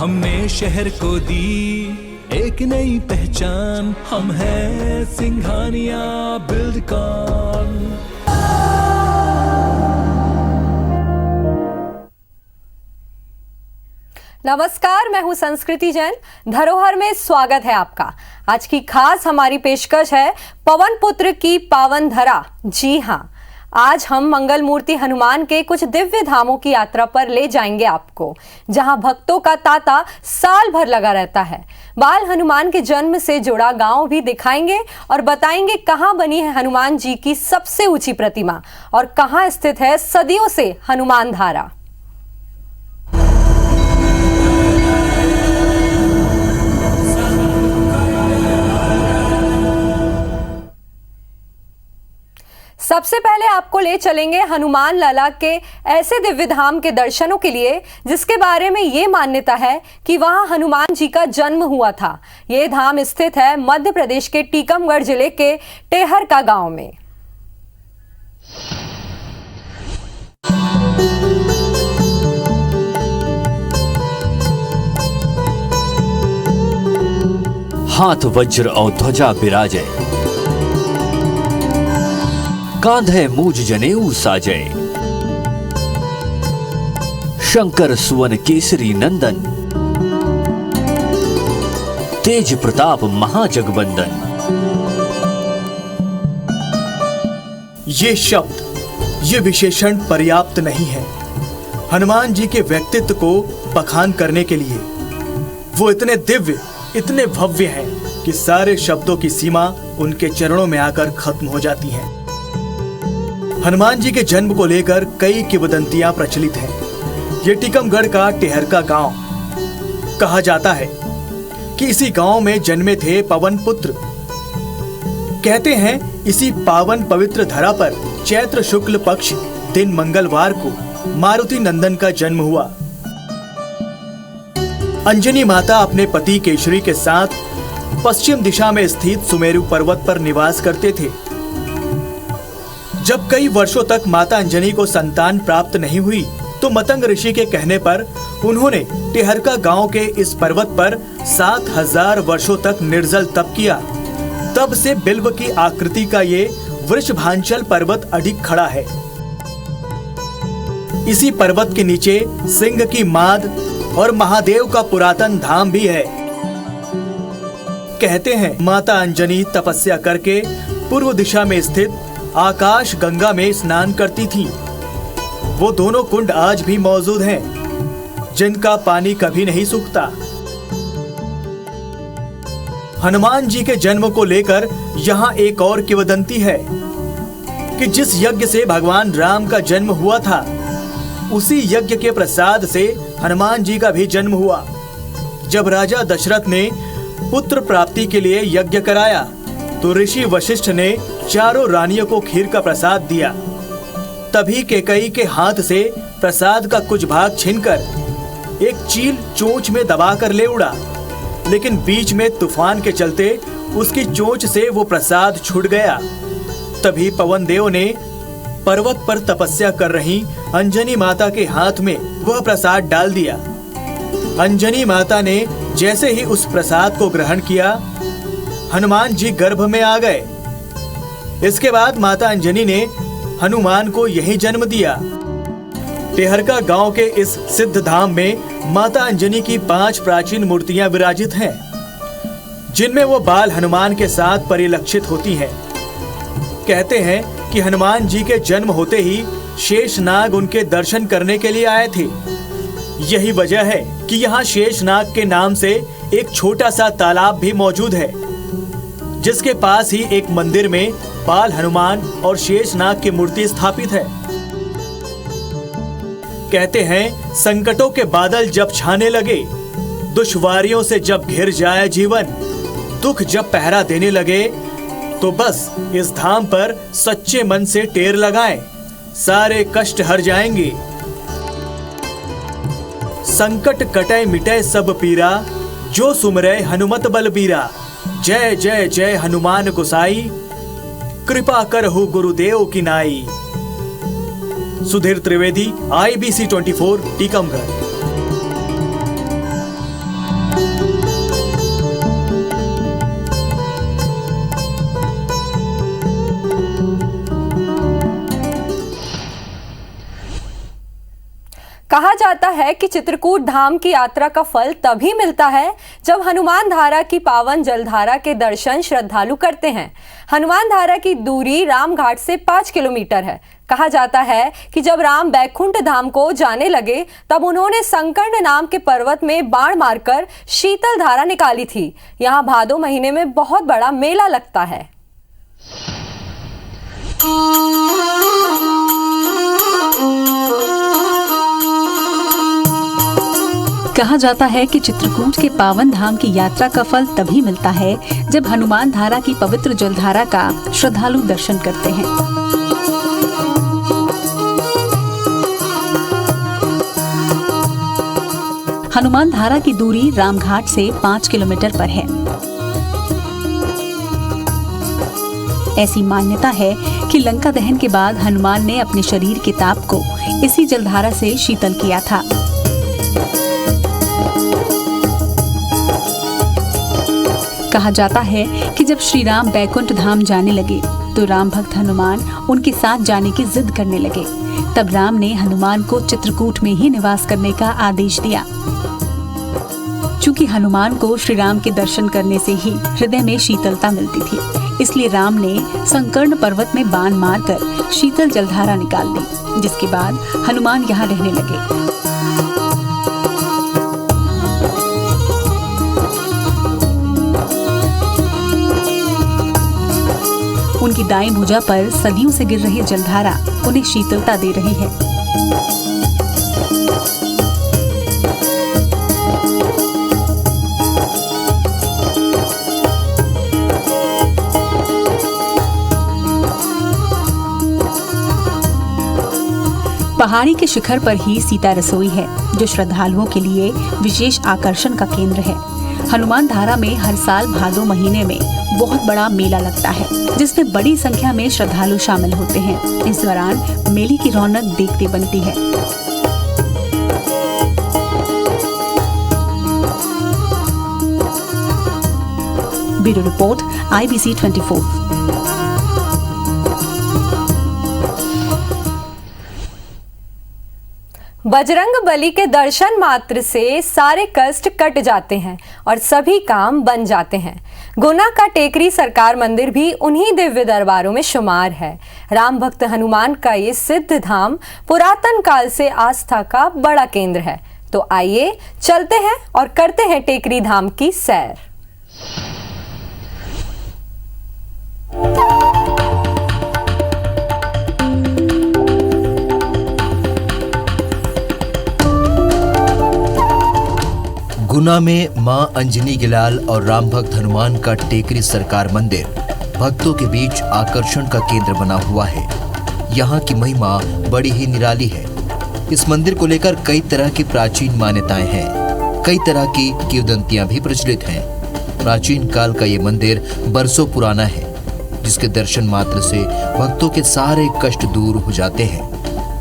हमने शहर को दी एक नई पहचान, हम हैं सिंघानिया बिल्डकॉन। नमस्कार, मैं हूं संस्कृति जैन। धरोहर में स्वागत है आपका। आज की खास हमारी पेशकश है पवन पुत्र की पावन धरा। जी हाँ, आज हम मंगल मूर्ति हनुमान के कुछ दिव्य धामों की यात्रा पर ले जाएंगे आपको, जहां भक्तों का तांता साल भर लगा रहता है। बाल हनुमान के जन्म से जुड़ा गांव भी दिखाएंगे और बताएंगे कहां बनी है हनुमान जी की सबसे ऊंची प्रतिमा और कहां स्थित है सदियों से हनुमान धारा। सबसे पहले आपको ले चलेंगे हनुमान लाला के ऐसे दिव्य धाम के दर्शनों के लिए जिसके बारे में ये मान्यता है कि वहां हनुमान जी का जन्म हुआ था। ये धाम स्थित है मध्य प्रदेश के टीकमगढ़ जिले के टेहरका गांव में। हाथ वज्र और ध्वजा बिराजे, कांधे मूज जनेऊ साजय, शंकर सुवन केसरी नंदन, तेज प्रताप महाजगबंदन। ये शब्द, ये विशेषण पर्याप्त नहीं है हनुमान जी के व्यक्तित्व को बखान करने के लिए। वो इतने दिव्य, इतने भव्य हैं कि सारे शब्दों की सीमा उनके चरणों में आकर खत्म हो जाती है। हनुमान जी के जन्म को लेकर कई किंवदंतियां प्रचलित हैं। ये टीकमगढ़ का टेहरका गांव। कहा जाता है कि इसी गांव में जन्मे थे पवन पुत्र। कहते हैं इसी पावन पवित्र धरा पर चैत्र शुक्ल पक्ष दिन मंगलवार को मारुति नंदन का जन्म हुआ। अंजनी माता अपने पति केशरी के साथ पश्चिम दिशा में स्थित सुमेरु पर्वत पर निवास करते थे। जब कई वर्षों तक माता अंजनी को संतान प्राप्त नहीं हुई तो मतंग ऋषि के कहने पर उन्होंने टेहरका गांव के इस पर्वत पर 7000 वर्षों तक निर्जल तप किया। तब से बिल्व की आकृति का ये वृषभांचल पर्वत अडिग खड़ा है। इसी पर्वत के नीचे सिंह की माद और महादेव का पुरातन धाम भी है। कहते हैं माता अंजनी तपस्या करके पूर्व दिशा में स्थित आकाश गंगा में स्नान करती थी। वो दोनों कुंड आज भी मौजूद हैं, जिनका पानी कभी नहीं सूखता। हनुमान जी के जन्म को लेकर यहाँ एक और किंवदंती है कि जिस यज्ञ से भगवान राम का जन्म हुआ था, उसी यज्ञ के प्रसाद से हनुमान जी का भी जन्म हुआ। जब राजा दशरथ ने पुत्र प्राप्ति के लिए यज्ञ कराया तो ऋषि वशिष्ठ ने चारों रानियों को खीर का प्रसाद दिया। तभी कैकेयी के हाथ से प्रसाद का कुछ भाग छीनकर एक चील चोंच में दबाकर ले उड़ा, लेकिन बीच में तूफान के चलते उसकी चोंच से वो प्रसाद छूट गया। तभी पवन देव ने पर्वत पर तपस्या कर रही अंजनी माता के हाथ में वह प्रसाद डाल दिया। अंजनी माता ने जैसे ही उस प्रसाद को ग्रहण किया, हनुमान जी गर्भ में आ गए। इसके बाद माता अंजनी ने हनुमान को यही जन्म दिया। टेहरका गांव के इस सिद्ध धाम में माता अंजनी की 5 प्राचीन मूर्तियां विराजित हैं, जिनमें वो बाल हनुमान के साथ परिलक्षित होती हैं। कहते हैं कि हनुमान जी के जन्म होते ही शेषनाग उनके दर्शन करने के लिए आए थे। यही वजह है कि यहाँ शेषनाग के नाम से एक छोटा सा तालाब भी मौजूद है, जिसके पास ही एक मंदिर में बाल हनुमान और शेषनाग की मूर्ति स्थापित है। कहते हैं संकटों के बादल जब छाने लगे, दुश्वारियों से जब घिर जाए जीवन, दुख जब पहरा देने लगे, तो बस इस धाम पर सच्चे मन से टेर लगाएं, सारे कष्ट हर जाएंगे। संकट कटे मिटे सब पीरा, जो सुमरे हनुमत बलबीरा। जय जय जय हनुमान गोसाई, कृपा करहु गुरुदेव की नाई। सुधीर त्रिवेदी, IBC 24 टीकमगढ़। कहा जाता है कि चित्रकूट धाम की यात्रा का फल तभी मिलता है जब हनुमान धारा की पावन जलधारा के दर्शन श्रद्धालु करते हैं। हनुमान धारा की दूरी रामघाट से 5 किलोमीटर है। कहा जाता है कि जब राम बैकुंठ धाम को जाने लगे तब उन्होंने संकर्ण नाम के पर्वत में बाण मारकर शीतल धारा निकाली थी। यहाँ भादो महीने में बहुत बड़ा मेला लगता है। कहा जाता है कि चित्रकूट के पावन धाम की यात्रा का फल तभी मिलता है जब हनुमान धारा की पवित्र जलधारा का श्रद्धालु दर्शन करते हैं। हनुमान धारा की दूरी रामघाट से 5 किलोमीटर पर है। ऐसी मान्यता है कि लंका दहन के बाद हनुमान ने अपने शरीर के ताप को इसी जलधारा से शीतल किया था। कहा जाता है कि जब श्री राम बैकुंठ धाम जाने लगे तो राम भक्त हनुमान उनके साथ जाने की जिद करने लगे। तब राम ने हनुमान को चित्रकूट में ही निवास करने का आदेश दिया। चूंकि हनुमान को श्री राम के दर्शन करने से ही हृदय में शीतलता मिलती थी, इसलिए राम ने संकर्ण पर्वत में बाण मारकर शीतल जलधारा निकाल दी, जिसके बाद हनुमान यहाँ रहने लगे। उनकी दाईं भुजा पर सदियों से गिर रही जलधारा उन्हें शीतलता दे रही है। पहाड़ी के शिखर पर ही सीता रसोई है, जो श्रद्धालुओं के लिए विशेष आकर्षण का केंद्र है। हनुमान धारा में हर साल भादो महीने में बहुत बड़ा मेला लगता है, जिसमें बड़ी संख्या में श्रद्धालु शामिल होते हैं। इस दौरान मेले की रौनक देखते बनती है। Bureau report IBC 24। Bajrang Bali के दर्शन मात्र से सारे कष्ट कट जाते हैं और सभी काम बन जाते हैं। गुना का टेकरी सरकार मंदिर भी उन्हीं दिव्य दरबारों में शुमार है। राम भक्त हनुमान का ये सिद्ध धाम पुरातन काल से आस्था का बड़ा केंद्र है। तो आइए चलते हैं और करते हैं टेकरी धाम की सैर। गुना में मां अंजनी गिलाल और राम भक्त हनुमान का टेकरी सरकार मंदिर भक्तों के बीच आकर्षण का केंद्र बना हुआ है। यहाँ की महिमा बड़ी ही निराली है। इस मंदिर को लेकर कई तरह की प्राचीन मान्यताएं हैं। कई तरह की किंवदंतियां भी प्रचलित हैं। प्राचीन काल का ये मंदिर बरसों पुराना है, जिसके दर्शन मात्र से भक्तों के सारे कष्ट दूर हो जाते हैं।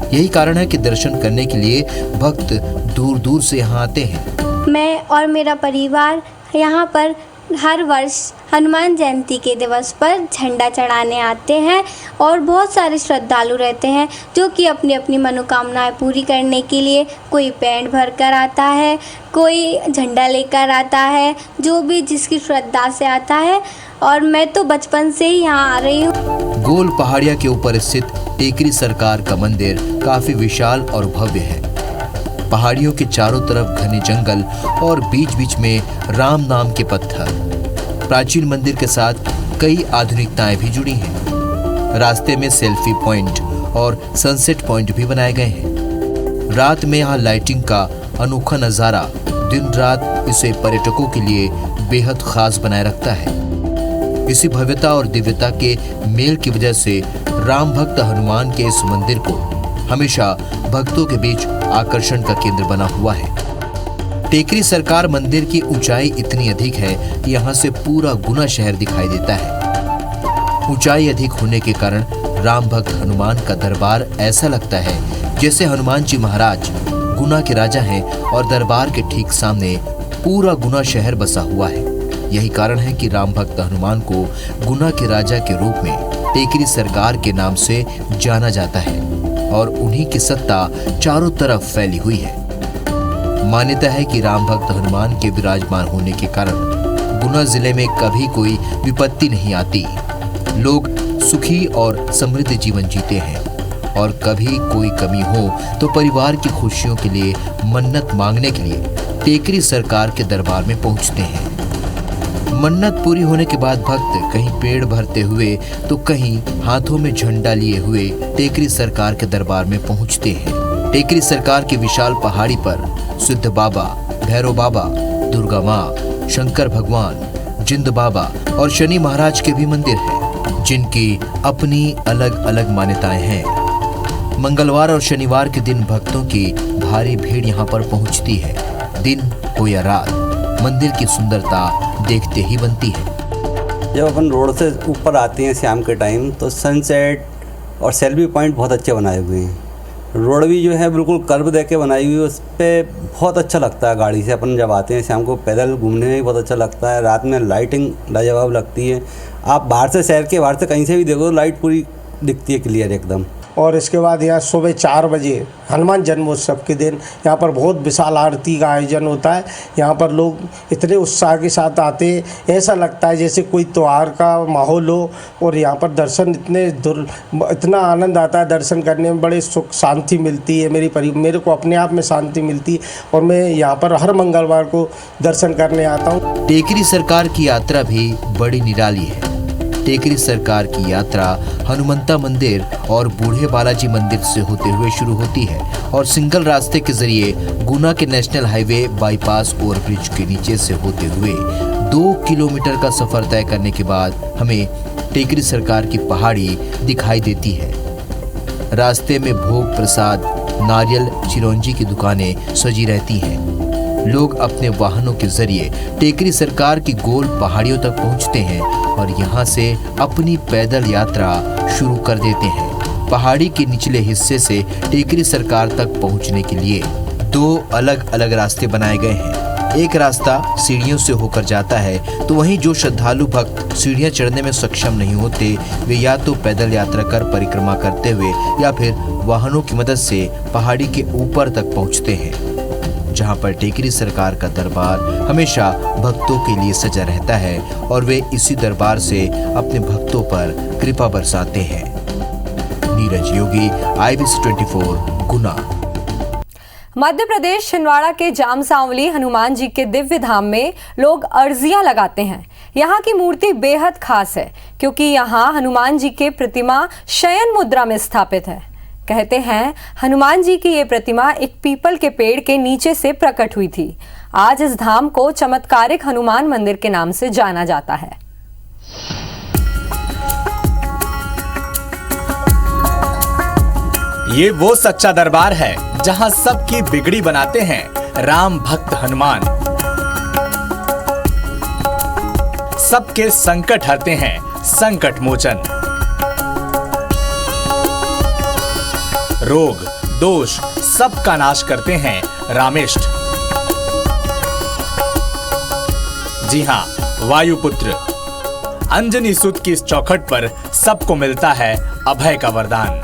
यही कारण है कि दर्शन करने के लिए भक्त दूर दूर से यहाँ आते हैं। मैं और मेरा परिवार यहाँ पर हर वर्ष हनुमान जयंती के दिवस पर झंडा चढ़ाने आते हैं और बहुत सारे श्रद्धालु रहते हैं जो कि अपनी अपनी मनोकामनाएं पूरी करने के लिए कोई पेंट भर कर आता है, कोई झंडा लेकर आता है, जो भी जिसकी श्रद्धा से आता है। और मैं तो बचपन से ही यहाँ आ रही हूँ। गोल पहाड़िया के ऊपर स्थित टेकरी सरकार का मंदिर काफी विशाल और भव्य है। पहाड़ियों के चारों तरफ घने जंगल और बीच बीच में राम नाम के पत्थर। प्राचीन मंदिर के साथ कई आधुनिकताएं भी जुड़ी हैं। रास्ते में सेल्फी पॉइंट और सनसेट पॉइंट भी बनाए गए हैं। रात में यहाँ लाइटिंग का अनोखा नज़ारा दिन रात इसे पर्यटकों के लिए बेहद खास बनाए रखता है। इसी भव्यता और दिव्यता के मेल की वजह से राम भक्त हनुमान के इस मंदिर को हमेशा भक्तों के बीच आकर्षण का केंद्र बना हुआ है। टेकरी सरकार मंदिर की ऊंचाई इतनी अधिक है कि यहाँ से पूरा गुना शहर दिखाई देता है। ऊंचाई अधिक होने के कारण राम भक्त हनुमान का दरबार ऐसा लगता है जैसे हनुमान जी महाराज गुना के राजा हैं और दरबार के ठीक सामने पूरा गुना शहर बसा हुआ है। यही कारण है कि राम भक्त हनुमान को गुना के राजा के रूप में टेकरी सरकार के नाम से जाना जाता है। और उन्हीं की सत्ता चारों तरफ फैली हुई है। मान्यता है कि राम भक्त हनुमान के विराजमान होने के कारण गुना जिले में कभी कोई विपत्ति नहीं आती। लोग सुखी और समृद्ध जीवन जीते हैं और कभी कोई कमी हो तो परिवार की खुशियों के लिए मन्नत मांगने के लिए टेकरी सरकार के दरबार में पहुंचते हैं। मन्नत पूरी होने के बाद भक्त कहीं पेड़ भरते हुए तो कहीं हाथों में झंडा लिए हुए टेकरी सरकार के दरबार में पहुंचते हैं। टेकरी सरकार की विशाल पहाड़ी पर सिद्ध बाबा, भैरव बाबा, दुर्गा माँ, शंकर भगवान, जिंद बाबा और शनि महाराज के भी मंदिर हैं, जिनकी अपनी अलग अलग मान्यताएं हैं। मंगलवार और शनिवार के दिन भक्तों की भारी भीड़ यहाँ पर पहुँचती है। दिन हो या रात, मंदिर की सुंदरता देखते ही बनती है। जब अपन रोड से ऊपर आते हैं शाम के टाइम तो सनसेट और सेल्फी पॉइंट बहुत अच्छे बनाए हुए हैं। रोड भी जो है बिल्कुल कर्व दे के बनाई हुई है, उस पर बहुत अच्छा लगता है। गाड़ी से अपन जब आते हैं शाम को पैदल घूमने में भी बहुत अच्छा लगता है। रात में लाइटिंग लाजवाब लगती है। आप बाहर से शहर के बाहर से कहीं से भी देखो तो लाइट पूरी दिखती है क्लियर एकदम। और इसके बाद यहाँ सुबह 4 बजे हनुमान जन्मोत्सव के दिन यहाँ पर बहुत विशाल आरती का आयोजन होता है। यहाँ पर लोग इतने उत्साह के साथ आते हैं, ऐसा लगता है जैसे कोई त्यौहार का माहौल हो। और यहाँ पर दर्शन इतना आनंद आता है, दर्शन करने में बड़े सुख शांति मिलती है। मेरे को अपने आप में शांति मिलती है और मैं यहाँ पर हर मंगलवार को दर्शन करने आता हूँ। टेकरी सरकार की यात्रा भी बड़ी निराली है। टेकरी सरकार की यात्रा हनुमंता मंदिर और बूढ़े बालाजी मंदिर से होते हुए शुरू होती है और सिंगल रास्ते के जरिए गुना के नेशनल हाईवे बाईपास ओवरब्रिज के नीचे से होते हुए 2 किलोमीटर का सफर तय करने के बाद हमें टेकरी सरकार की पहाड़ी दिखाई देती है। रास्ते में भोग प्रसाद, नारियल, चिरौंजी की दुकानें सजी रहती हैं। लोग अपने वाहनों के जरिए टेकरी सरकार की गोल पहाड़ियों तक पहुंचते हैं और यहां से अपनी पैदल यात्रा शुरू कर देते हैं। पहाड़ी के निचले हिस्से से टेकरी सरकार तक पहुंचने के लिए 2 अलग अलग रास्ते बनाए गए हैं। एक रास्ता सीढ़ियों से होकर जाता है तो वहीं जो श्रद्धालु भक्त सीढ़ियां चढ़ने में सक्षम नहीं होते वे या तो पैदल यात्रा कर परिक्रमा करते हुए या फिर वाहनों की मदद से पहाड़ी के ऊपर तक पहुंचते हैं, जहां पर टेकरी सरकार का दरबार हमेशा भक्तों के लिए सजा रहता है और वे इसी दरबार से अपने भक्तों पर कृपा बरसाते हैं। नीरज योगी, IBC 24, गुना। मध्य प्रदेश छिंदवाड़ा के जाम सांवली हनुमान जी के दिव्य धाम में लोग अर्जियां लगाते हैं। यहाँ की मूर्ति बेहद खास है क्योंकि यहाँ हनुमान जी की प्रतिमा शयन मुद्रा में स्थापित है। कहते हैं हनुमान जी की ये प्रतिमा एक पीपल के पेड़ के नीचे से प्रकट हुई थी। आज इस धाम को चमत्कारिक हनुमान मंदिर के नाम से जाना जाता है। ये वो सच्चा दरबार है जहां सबकी बिगड़ी बनाते हैं राम भक्त हनुमान। सबके संकट हरते हैं संकट मोचन। रोग दोष सबका नाश करते हैं रामेष्ठ। जी हां, वायुपुत्र अंजनी सुत की इस चौखट पर सबको मिलता है अभय का वरदान।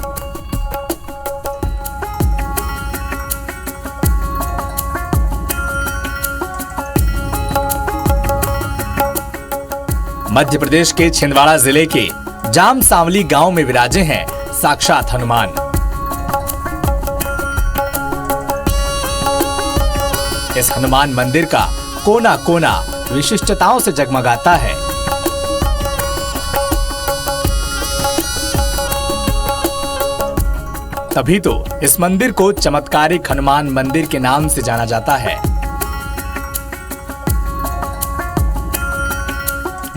मध्य प्रदेश के छिंदवाड़ा जिले के जाम सांवली गांव में विराजे हैं साक्षात हनुमान। इस हनुमान मंदिर का कोना कोना विशिष्टताओं से जगमगाता है। तभी तो इस मंदिर को चमत्कारिक हनुमान मंदिर के नाम से जाना जाता है।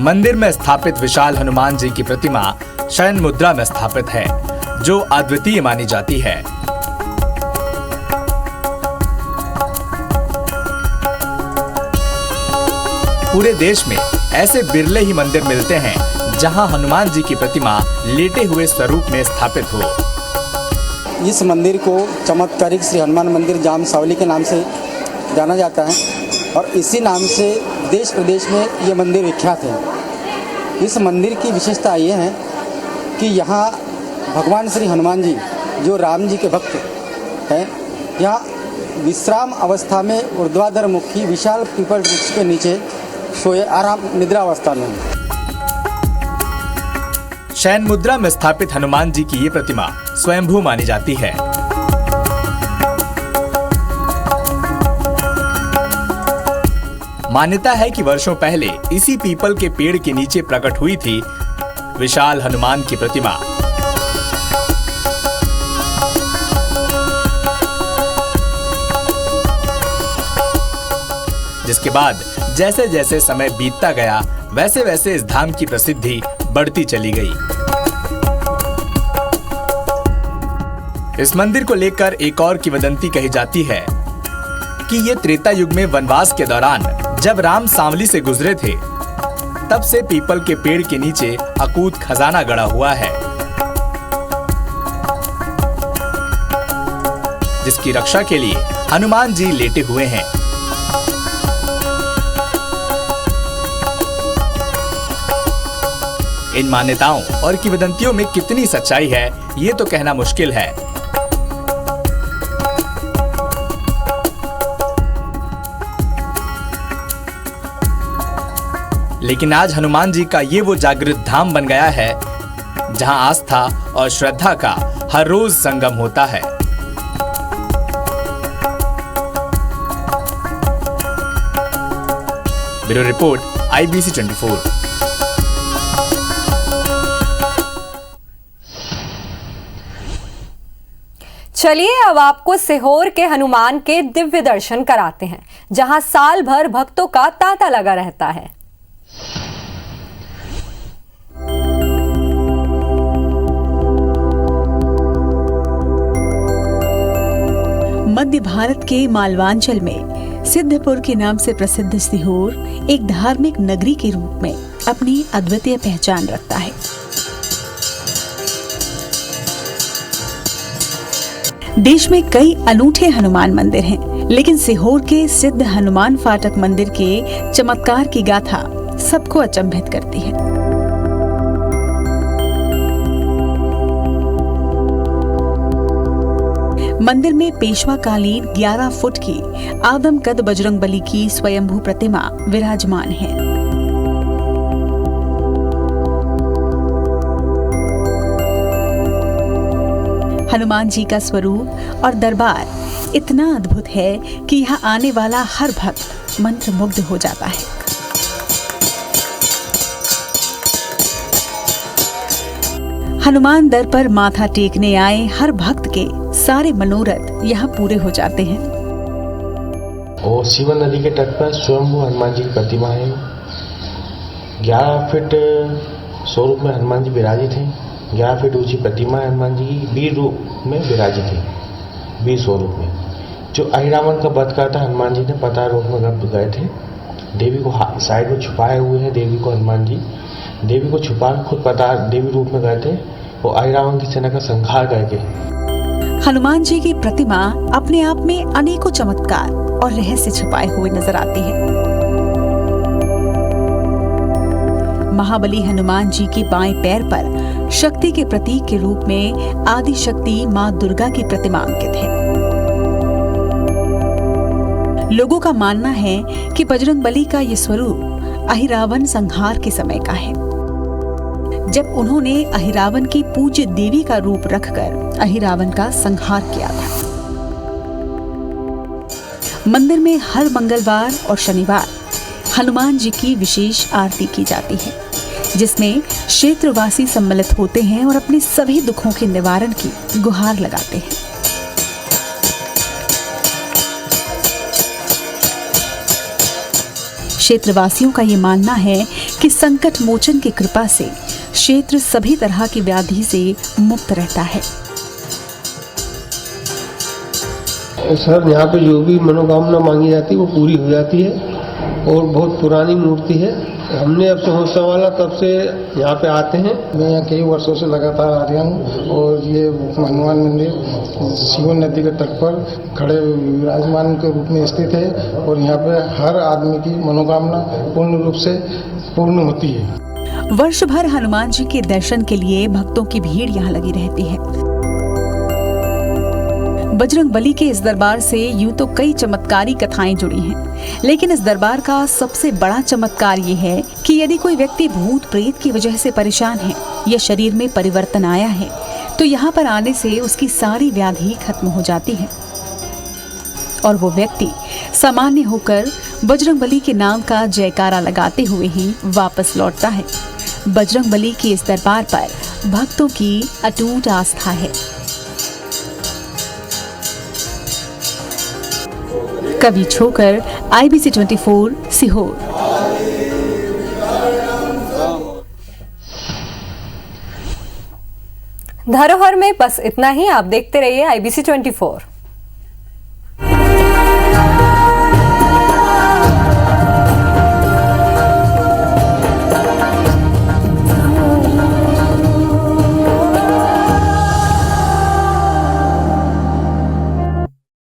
मंदिर में स्थापित विशाल हनुमान जी की प्रतिमा शयन मुद्रा में स्थापित है, जो अद्वितीय मानी जाती है। पूरे देश में ऐसे बिरले ही मंदिर मिलते हैं जहां हनुमान जी की प्रतिमा लेटे हुए स्वरूप में स्थापित हो। इस मंदिर को चमत्कारिक श्री हनुमान मंदिर जाम सांवली के नाम से जाना जाता है और इसी नाम से देश प्रदेश में ये मंदिर विख्यात है। इस मंदिर की विशेषता ये है कि यहाँ भगवान श्री हनुमान जी जो राम जी के भक्त हैं, यहाँ विश्राम अवस्था में ऊर्ध्वाधर मुखी विशाल पीपल वृक्ष के नीचे सोए आराम निद्रा अवस्था में। शयन मुद्रा में स्थापित हनुमान जी की ये प्रतिमा स्वयंभू मानी जाती है। मान्यता है कि वर्षों पहले इसी पीपल के पेड़ के नीचे प्रकट हुई थी विशाल हनुमान की प्रतिमा। जिसके बाद जैसे जैसे समय बीतता गया वैसे वैसे इस धाम की प्रसिद्धि बढ़ती चली गई। इस मंदिर को लेकर एक और किंवदंती कही जाती है कि ये त्रेता युग में वनवास के दौरान जब राम सांवली से गुजरे थे तब से पीपल के पेड़ के नीचे अकूत खजाना गड़ा हुआ है, जिसकी रक्षा के लिए हनुमान जी लेटे हुए हैं। इन मान्यताओं और किंवदंतियों में कितनी सच्चाई है ये तो कहना मुश्किल है। लेकिन आज हनुमान जी का ये वो जागृत धाम बन गया है जहां आस्था और श्रद्धा का हर रोज संगम होता है। Bureau report IBC 24। चलिए अब आपको सीहोर के हनुमान के दिव्य दर्शन कराते हैं, जहां साल भर भक्तों का तांता लगा रहता है। मध्य भारत के मालवांचल में सिद्धपुर के नाम से प्रसिद्ध सीहोर एक धार्मिक नगरी के रूप में अपनी अद्वितीय पहचान रखता है। देश में कई अनूठे हनुमान मंदिर हैं, लेकिन सीहोर के सिद्ध हनुमान फाटक मंदिर के चमत्कार की गाथा सबको अचंभित करती है। मंदिर में पेशवा कालीन 11 फुट की आदमकद बजरंगबली की स्वयंभू प्रतिमा विराजमान है। हनुमान जी का स्वरूप और दरबार इतना अद्भुत है कि यहाँ आने वाला हर भक्त मंत्रमुग्ध हो जाता है। हनुमान दर पर माथा टेकने आए हर भक्त के सारे मनोरथ यहाँ पूरे हो जाते हैं। और सीवन नदी के तट पर स्वयंभू हनुमान जी की प्रतिमा है। 11 फीट स्वरूप में हनुमान जी विराजित हैं। 11 फीट ऊंची प्रतिमा है हनुमान जी की, वीर रूप में विराजित है, वीर स्वरूप में। जो अहिरावण का वध करता हनुमान जी ने पता रूप में गए थे। देवी को साइड में छुपाए हुए हैं। देवी को हनुमान जी देवी को छुपा खुद पता देवी रूप में गए थे और अहिरावण की सेना का संहार करके। हनुमान जी की प्रतिमा अपने आप में अनेकों चमत्कार और रहस्य छुपाए हुए नजर आती है। महाबली हनुमान जी के बाएं पैर पर शक्ति के प्रतीक के रूप में आदि शक्ति मां दुर्गा की प्रतिमा अंकित है। लोगों का मानना है कि बजरंगबली का ये स्वरूप अहिरावण संहार के समय का है, जब उन्होंने अहिरावण की पूज्य देवी का रूप रखकर अहिरावण का संहार किया था। मंदिर में हर मंगलवार और शनिवार हनुमान जी की विशेष आरती की जाती है, जिसमें क्षेत्रवासी सम्मिलित होते हैं और अपने सभी दुखों के निवारण की गुहार लगाते हैं। क्षेत्रवासियों का ये मानना है कि संकट मोचन की कृपा से क्षेत्र सभी तरह की व्याधि से मुक्त रहता है। सर, यहाँ पे जो भी मनोकामना मांगी जाती है वो पूरी हो जाती है और बहुत पुरानी मूर्ति है। हमने अब से होश संभाला तब से यहाँ पे आते हैं। मैं यहाँ कई वर्षों से लगातार आ रहा हूँ और ये हनुमान मंदिर सीवन नदी के तट पर खड़े विराजमान के रूप में स्थित है और यहाँ पे हर आदमी की मनोकामना पूर्ण रूप से पूर्ण होती है। वर्ष भर हनुमान जी के दर्शन के लिए भक्तों की भीड़ यहाँ लगी रहती है। बजरंगबली के इस दरबार से यूं तो कई चमत्कारी कथाएं जुड़ी हैं, लेकिन इस दरबार का सबसे बड़ा चमत्कार ये है कि यदि कोई व्यक्ति भूत प्रेत की वजह से परेशान है या शरीर में परिवर्तन आया है तो यहाँ पर आने से उसकी सारी व्याधि खत्म हो जाती है और वो व्यक्ति सामान्य होकर बजरंगबली के नाम का जयकारा लगाते हुए ही वापस लौटता है। बजरंगबली के इस दरबार पर भक्तों की अटूट आस्था है। कवि छोकर, IBC 24, सीहोर। धरोहर में बस इतना ही। आप देखते रहिए IBC 24।